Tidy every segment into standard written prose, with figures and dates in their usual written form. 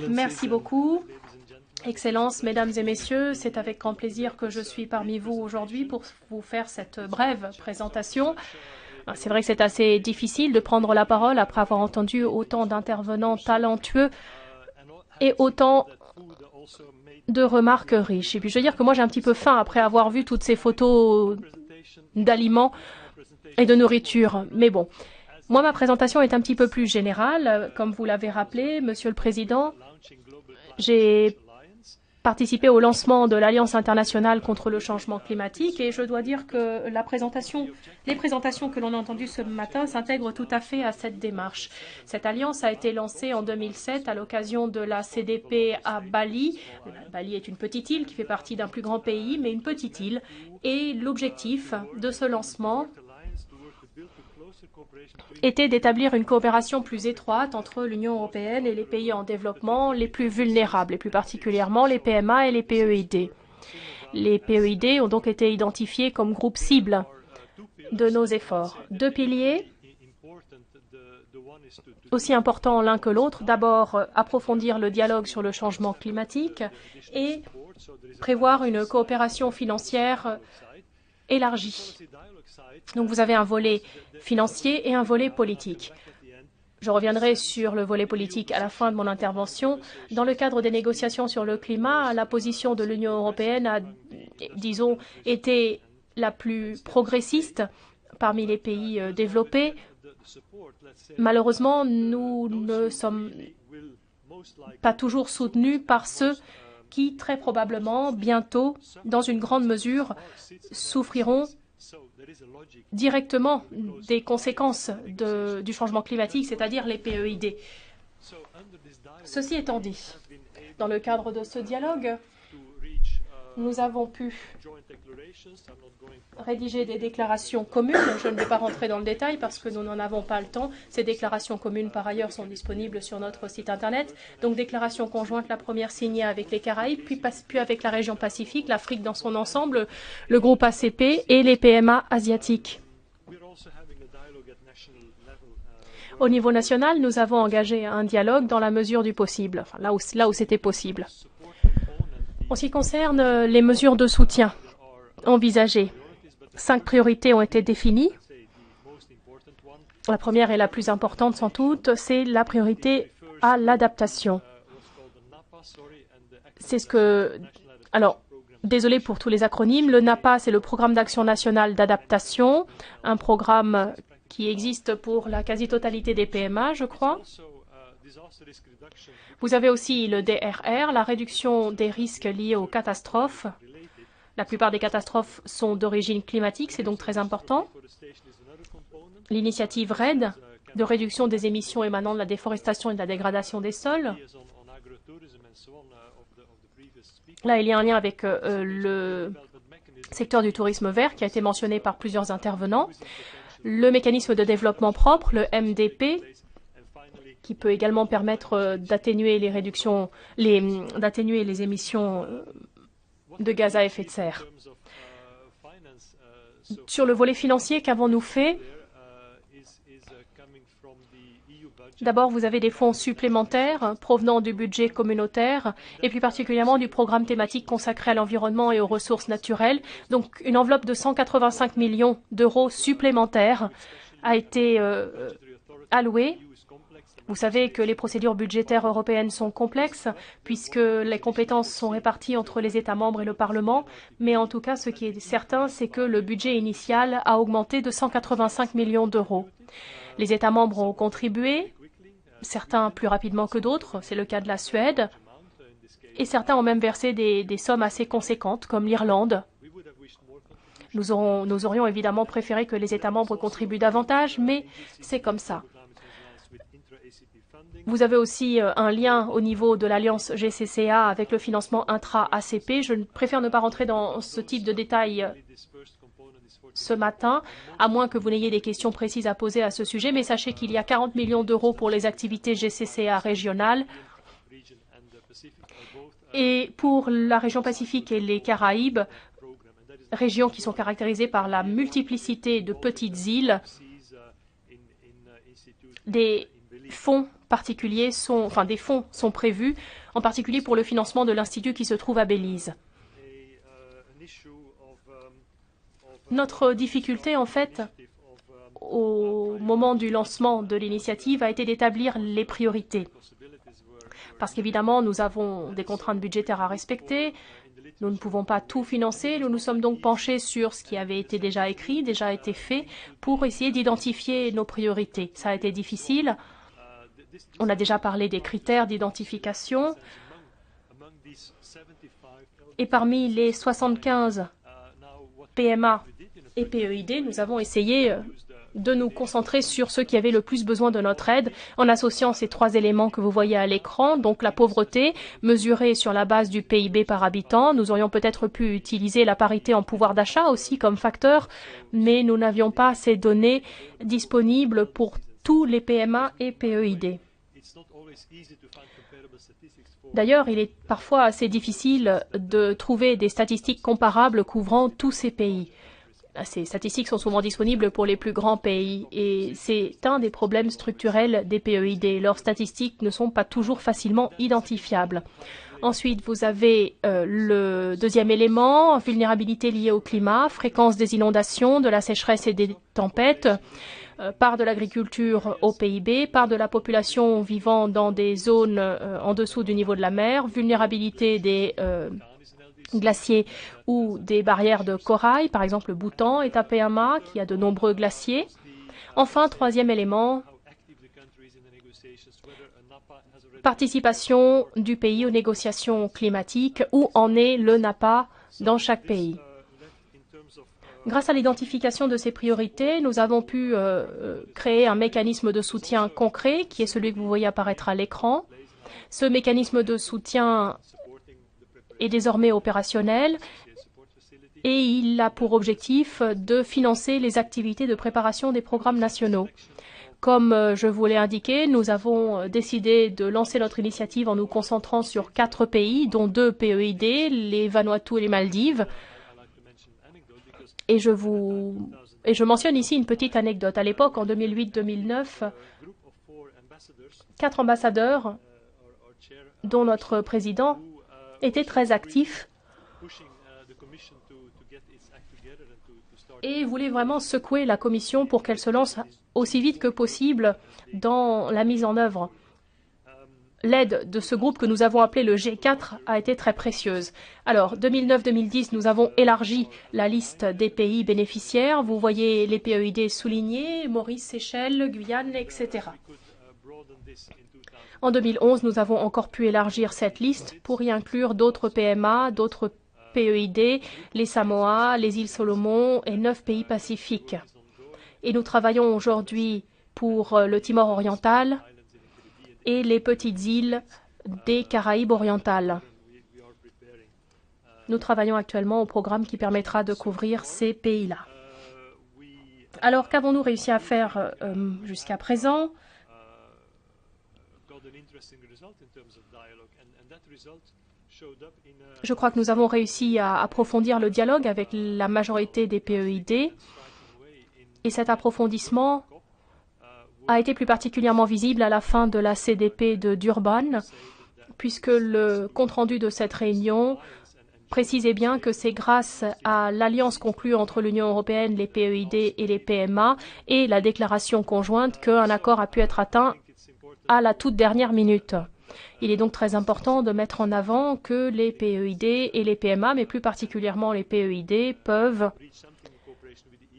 Merci beaucoup. Excellences, Mesdames et Messieurs, c'est avec grand plaisir que je suis parmi vous aujourd'hui pour vous faire cette brève présentation. C'est vrai que c'est assez difficile de prendre la parole après avoir entendu autant d'intervenants talentueux et autant de remarques riches. Et puis je veux dire que moi j'ai un petit peu faim après avoir vu toutes ces photos d'aliments et de nourriture. Mais bon, moi ma présentation est un petit peu plus générale. Comme vous l'avez rappelé, Monsieur le Président, j'ai participé au lancement de l'Alliance internationale contre le changement climatique et je dois dire que les présentations que l'on a entendues ce matin s'intègrent tout à fait à cette démarche. Cette alliance a été lancée en 2007 à l'occasion de la CDP à Bali. Bali est une petite île qui fait partie d'un plus grand pays, mais une petite île. Et l'objectif de ce lancement était d'établir une coopération plus étroite entre l'Union européenne et les pays en développement les plus vulnérables, et plus particulièrement les PMA et les PEID. Les PEID ont donc été identifiés comme groupe cible de nos efforts. Deux piliers, aussi importants l'un que l'autre. D'abord, approfondir le dialogue sur le changement climatique et prévoir une coopération financière élargie. Donc vous avez un volet financier et un volet politique. Je reviendrai sur le volet politique à la fin de mon intervention. Dans le cadre des négociations sur le climat, la position de l'Union européenne a, disons, été la plus progressiste parmi les pays développés. Malheureusement, nous ne sommes pas toujours soutenus par ceux qui, très probablement, bientôt, dans une grande mesure, souffriront directement des conséquences du changement climatique, c'est-à-dire les PEID. Ceci étant dit, dans le cadre de ce dialogue, nous avons pu rédiger des déclarations communes. Je ne vais pas rentrer dans le détail parce que nous n'en avons pas le temps. Ces déclarations communes, par ailleurs, sont disponibles sur notre site Internet. Donc, déclaration conjointe, la première signée avec les Caraïbes, puis avec la région Pacifique, l'Afrique dans son ensemble, le groupe ACP et les PMA asiatiques. Au niveau national, nous avons engagé un dialogue dans la mesure du possible, enfin, là où c'était possible. En ce qui concerne les mesures de soutien envisagées, 5 priorités ont été définies. La première et la plus importante sans doute, c'est la priorité à l'adaptation. C'est ce que... Alors, désolé pour tous les acronymes, le NAPA, c'est le Programme d'action nationale d'adaptation, un programme qui existe pour la quasi-totalité des PMA, je crois. Vous avez aussi le DRR, la réduction des risques liés aux catastrophes. La plupart des catastrophes sont d'origine climatique, c'est donc très important. L'initiative RED, de réduction des émissions émanant de la déforestation et de la dégradation des sols. Là, il y a un lien avec le secteur du tourisme vert qui a été mentionné par plusieurs intervenants. Le mécanisme de développement propre, le MDP, qui peut également permettre d'atténuer les émissions de gaz à effet de serre. Sur le volet financier, qu'avons-nous fait? D'abord, vous avez des fonds supplémentaires provenant du budget communautaire et plus particulièrement du programme thématique consacré à l'environnement et aux ressources naturelles. Donc, une enveloppe de 185 millions d'euros supplémentaires a été allouée. Vous savez que les procédures budgétaires européennes sont complexes puisque les compétences sont réparties entre les États membres et le Parlement. Mais en tout cas, ce qui est certain, c'est que le budget initial a augmenté de 185 millions d'euros. Les États membres ont contribué, certains plus rapidement que d'autres, c'est le cas de la Suède, et certains ont même versé des sommes assez conséquentes, comme l'Irlande. Nous aurions évidemment préféré que les États membres contribuent davantage, mais c'est comme ça. Vous avez aussi un lien au niveau de l'alliance GCCA avec le financement intra-ACP. Je préfère ne pas rentrer dans ce type de détails ce matin, à moins que vous n'ayez des questions précises à poser à ce sujet, mais sachez qu'il y a 40 millions d'euros pour les activités GCCA régionales. Et pour la région Pacifique et les Caraïbes, régions qui sont caractérisées par la multiplicité de petites îles, des fonds particuliers des fonds sont prévus, en particulier pour le financement de l'institut qui se trouve à Belize. Notre difficulté, en fait, au moment du lancement de l'initiative, a été d'établir les priorités. Parce qu'évidemment, nous avons des contraintes budgétaires à respecter, nous ne pouvons pas tout financer, nous nous sommes donc penchés sur ce qui avait été déjà écrit, déjà été fait, pour essayer d'identifier nos priorités. Ça a été difficile. On a déjà parlé des critères d'identification. Et parmi les 75 PMA et PEID, nous avons essayé de nous concentrer sur ceux qui avaient le plus besoin de notre aide en associant ces 3 éléments que vous voyez à l'écran, donc la pauvreté, mesurée sur la base du PIB par habitant. Nous aurions peut-être pu utiliser la parité en pouvoir d'achat aussi comme facteur, mais nous n'avions pas ces données disponibles pour tous les PMA et PEID. D'ailleurs, il est parfois assez difficile de trouver des statistiques comparables couvrant tous ces pays. Ces statistiques sont souvent disponibles pour les plus grands pays et c'est un des problèmes structurels des PEID. Leurs statistiques ne sont pas toujours facilement identifiables. Ensuite, vous avez le deuxième élément, vulnérabilité liée au climat, fréquence des inondations, de la sécheresse et des tempêtes, part de l'agriculture au PIB, part de la population vivant dans des zones en dessous du niveau de la mer, vulnérabilité des glaciers ou des barrières de corail, par exemple le Bhoutan est un PMA qui a de nombreux glaciers. Enfin, troisième élément, participation du pays aux négociations climatiques, où en est le NAPA dans chaque pays. Grâce à l'identification de ces priorités, nous avons pu créer un mécanisme de soutien concret, qui est celui que vous voyez apparaître à l'écran. Ce mécanisme de soutien est désormais opérationnel et il a pour objectif de financer les activités de préparation des programmes nationaux. Comme je vous l'ai indiqué, nous avons décidé de lancer notre initiative en nous concentrant sur 4 pays, dont 2 PEID, les Vanuatu et les Maldives. Et je mentionne ici une petite anecdote. À l'époque, en 2008-2009, 4 ambassadeurs, dont notre président, étaient très actifs et voulaient vraiment secouer la Commission pour qu'elle se lance aussi vite que possible dans la mise en œuvre. L'aide de ce groupe que nous avons appelé le G4 a été très précieuse. Alors, 2009-2010, nous avons élargi la liste des pays bénéficiaires. Vous voyez les PEID soulignés, Maurice, Seychelles, Guyane, etc. En 2011, nous avons encore pu élargir cette liste pour y inclure d'autres PMA, d'autres PEID, les Samoa, les îles Solomon et 9 pays pacifiques. Et nous travaillons aujourd'hui pour le Timor oriental et les petites îles des Caraïbes orientales. Nous travaillons actuellement au programme qui permettra de couvrir ces pays-là. Alors, qu'avons-nous réussi à faire jusqu'à présent ? Je crois que nous avons réussi à approfondir le dialogue avec la majorité des PEID et cet approfondissement a été plus particulièrement visible à la fin de la CDP de Durban, puisque le compte-rendu de cette réunion précisait bien que c'est grâce à l'alliance conclue entre l'Union européenne, les PEID et les PMA et la déclaration conjointe qu'un accord a pu être atteint à la toute dernière minute. Il est donc très important de mettre en avant que les PEID et les PMA, mais plus particulièrement les PEID, peuvent,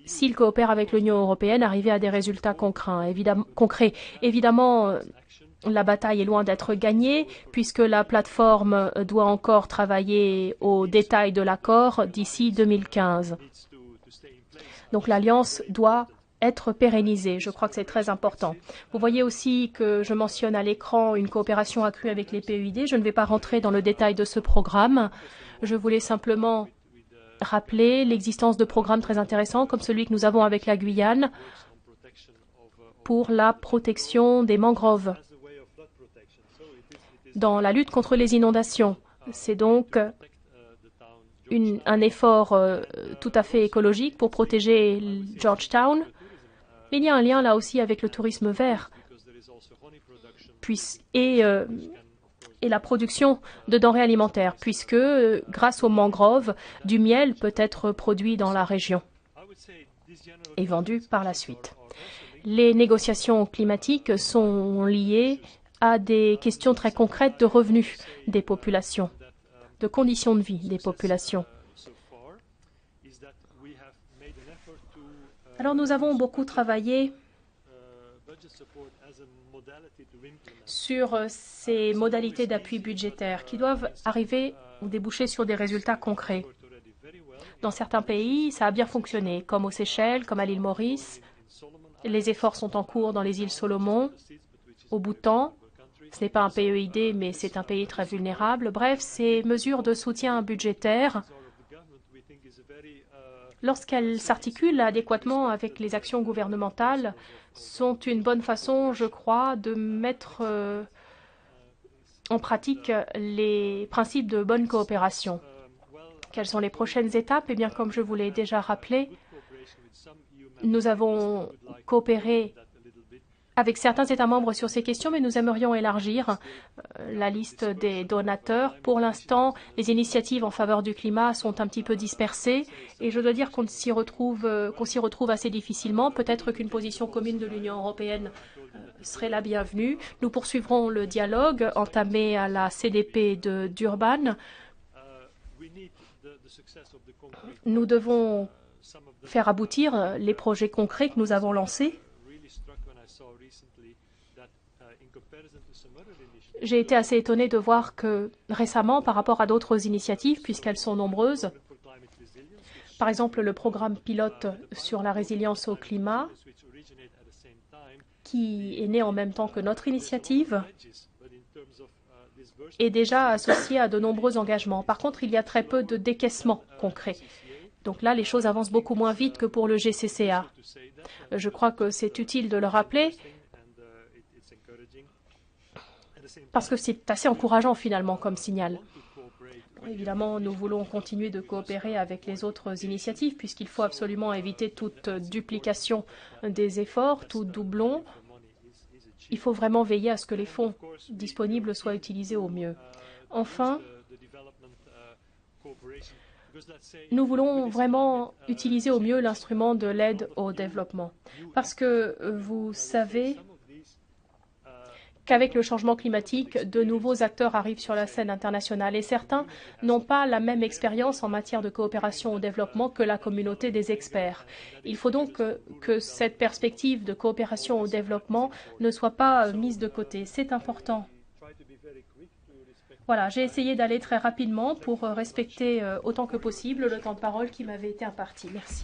s'ils coopèrent avec l'Union européenne, arriver à des résultats concrets. Évidemment, la bataille est loin d'être gagnée, puisque la plateforme doit encore travailler aux détails de l'accord d'ici 2015. Donc l'alliance doit être pérennisée. Je crois que c'est très important. Vous voyez aussi que je mentionne à l'écran une coopération accrue avec les PEID. Je ne vais pas rentrer dans le détail de ce programme. Je voulais simplement rappeler l'existence de programmes très intéressants comme celui que nous avons avec la Guyane pour la protection des mangroves dans la lutte contre les inondations. C'est donc un effort tout à fait écologique pour protéger Georgetown. Mais il y a un lien là aussi avec le tourisme vert, et la production de denrées alimentaires, puisque grâce aux mangroves, du miel peut être produit dans la région et vendu par la suite. Les négociations climatiques sont liées à des questions très concrètes de revenus des populations, de conditions de vie des populations. Alors nous avons beaucoup travaillé sur ces modalités d'appui budgétaire qui doivent arriver ou déboucher sur des résultats concrets. Dans certains pays, ça a bien fonctionné, comme aux Seychelles, comme à l'île Maurice. Les efforts sont en cours dans les îles Solomon, au Bhoutan. Ce n'est pas un PEID, mais c'est un pays très vulnérable. Bref, ces mesures de soutien budgétaire, lorsqu'elles s'articulent adéquatement avec les actions gouvernementales, sont une bonne façon, je crois, de mettre en pratique les principes de bonne coopération. Quelles sont les prochaines étapes? Eh bien, comme je vous l'ai déjà rappelé, nous avons coopéré avec certains États membres sur ces questions, mais nous aimerions élargir la liste des donateurs. Pour l'instant, les initiatives en faveur du climat sont un petit peu dispersées et je dois dire qu'on s'y retrouve assez difficilement. Peut-être qu'une position commune de l'Union européenne serait la bienvenue. Nous poursuivrons le dialogue entamé à la CDP de Durban. Nous devons faire aboutir les projets concrets que nous avons lancés. J'ai été assez étonnée de voir que récemment, par rapport à d'autres initiatives, puisqu'elles sont nombreuses, par exemple le programme pilote sur la résilience au climat, qui est né en même temps que notre initiative, est déjà associé à de nombreux engagements. Par contre, il y a très peu de décaissements concrets. Donc là, les choses avancent beaucoup moins vite que pour le GCCA. Je crois que c'est utile de le rappeler, parce que c'est assez encourageant finalement comme signal. Évidemment, nous voulons continuer de coopérer avec les autres initiatives, puisqu'il faut absolument éviter toute duplication des efforts, tout doublon. Il faut vraiment veiller à ce que les fonds disponibles soient utilisés au mieux. Enfin, nous voulons vraiment utiliser au mieux l'instrument de l'aide au développement. Parce que vous savez qu'avec le changement climatique, de nouveaux acteurs arrivent sur la scène internationale et certains n'ont pas la même expérience en matière de coopération au développement que la communauté des experts. Il faut donc que cette perspective de coopération au développement ne soit pas mise de côté. C'est important. Voilà, j'ai essayé d'aller très rapidement pour respecter autant que possible le temps de parole qui m'avait été imparti. Merci.